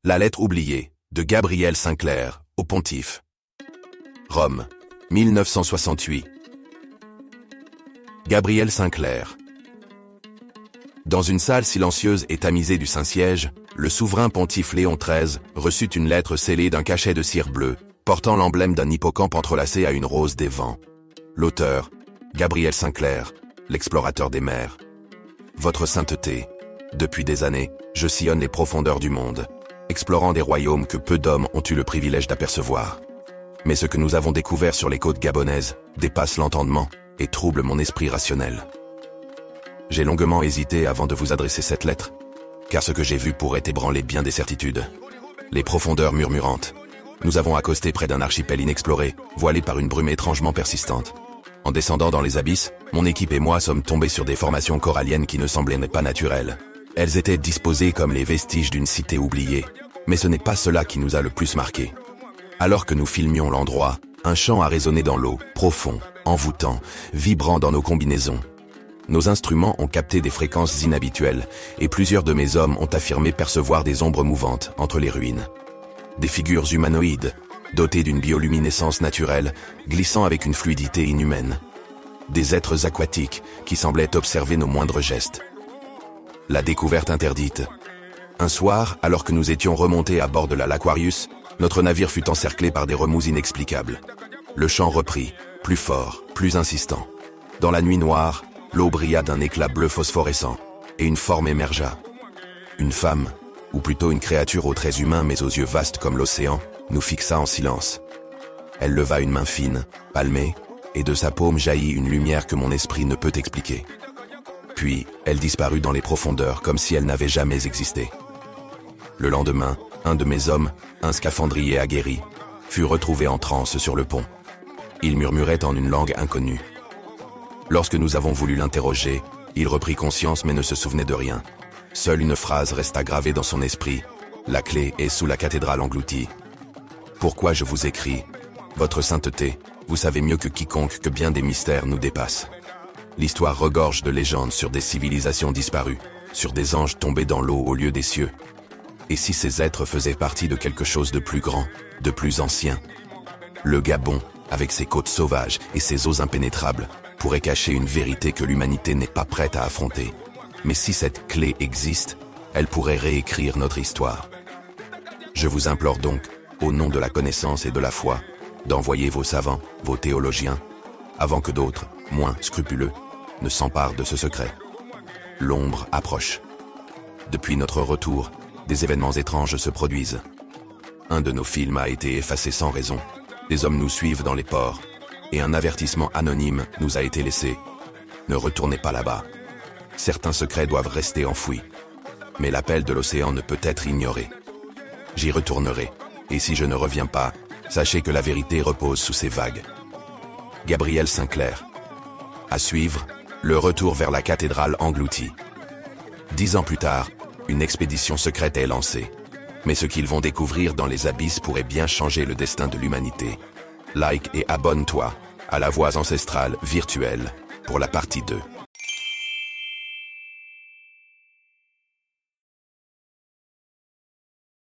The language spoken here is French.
La lettre oubliée, de Gabriel Sinclair, au Pontife. Rome, 1968. Gabriel Sinclair. Dans une salle silencieuse et tamisée du Saint-Siège, le souverain pontife Léon XIII reçut une lettre scellée d'un cachet de cire bleue, portant l'emblème d'un hippocampe entrelacé à une rose des vents. L'auteur, Gabriel Sinclair, l'explorateur des mers. Votre sainteté, depuis des années, je sillonne les profondeurs du monde, explorant des royaumes que peu d'hommes ont eu le privilège d'apercevoir. Mais ce que nous avons découvert sur les côtes gabonaises dépasse l'entendement et trouble mon esprit rationnel. J'ai longuement hésité avant de vous adresser cette lettre, car ce que j'ai vu pourrait ébranler bien des certitudes. Les profondeurs murmurantes. Nous avons accosté près d'un archipel inexploré, voilé par une brume étrangement persistante. En descendant dans les abysses, mon équipe et moi sommes tombés sur des formations coralliennes qui ne semblaient pas naturelles. Elles étaient disposées comme les vestiges d'une cité oubliée, mais ce n'est pas cela qui nous a le plus marqué. Alors que nous filmions l'endroit, un chant a résonné dans l'eau, profond, envoûtant, vibrant dans nos combinaisons. Nos instruments ont capté des fréquences inhabituelles, et plusieurs de mes hommes ont affirmé percevoir des ombres mouvantes entre les ruines. Des figures humanoïdes, dotées d'une bioluminescence naturelle, glissant avec une fluidité inhumaine. Des êtres aquatiques qui semblaient observer nos moindres gestes. La découverte interdite. Un soir, alors que nous étions remontés à bord de l'Aquarius, notre navire fut encerclé par des remous inexplicables. Le chant reprit, plus fort, plus insistant. Dans la nuit noire, l'eau brilla d'un éclat bleu phosphorescent, et une forme émergea. Une femme, ou plutôt une créature aux traits humains mais aux yeux vastes comme l'océan, nous fixa en silence. Elle leva une main fine, palmée, et de sa paume jaillit une lumière que mon esprit ne peut expliquer. Puis, elle disparut dans les profondeurs comme si elle n'avait jamais existé. Le lendemain, un de mes hommes, un scaphandrier aguerri, fut retrouvé en transe sur le pont. Il murmurait en une langue inconnue. Lorsque nous avons voulu l'interroger, il reprit conscience mais ne se souvenait de rien. Seule une phrase resta gravée dans son esprit. La clé est sous la cathédrale engloutie. Pourquoi je vous écris? Votre sainteté, vous savez mieux que quiconque que bien des mystères nous dépassent. L'histoire regorge de légendes sur des civilisations disparues, sur des anges tombés dans l'eau au lieu des cieux. Et si ces êtres faisaient partie de quelque chose de plus grand, de plus ancien? Le Gabon, avec ses côtes sauvages et ses eaux impénétrables, pourrait cacher une vérité que l'humanité n'est pas prête à affronter. Mais si cette clé existe, elle pourrait réécrire notre histoire. Je vous implore donc, au nom de la connaissance et de la foi, d'envoyer vos savants, vos théologiens, avant que d'autres, moins scrupuleux, ne s'emparent de ce secret. L'ombre approche. Depuis notre retour, des événements étranges se produisent. Un de nos films a été effacé sans raison. Des hommes nous suivent dans les ports, et un avertissement anonyme nous a été laissé. Ne retournez pas là-bas. Certains secrets doivent rester enfouis. Mais l'appel de l'océan ne peut être ignoré. J'y retournerai, et si je ne reviens pas, sachez que la vérité repose sous ces vagues. Gabriel Sinclair. À suivre, le retour vers la cathédrale engloutie. 10 ans plus tard, une expédition secrète est lancée. Mais ce qu'ils vont découvrir dans les abysses pourrait bien changer le destin de l'humanité. Like et abonne-toi à la voix ancestrale virtuelle pour la partie 2.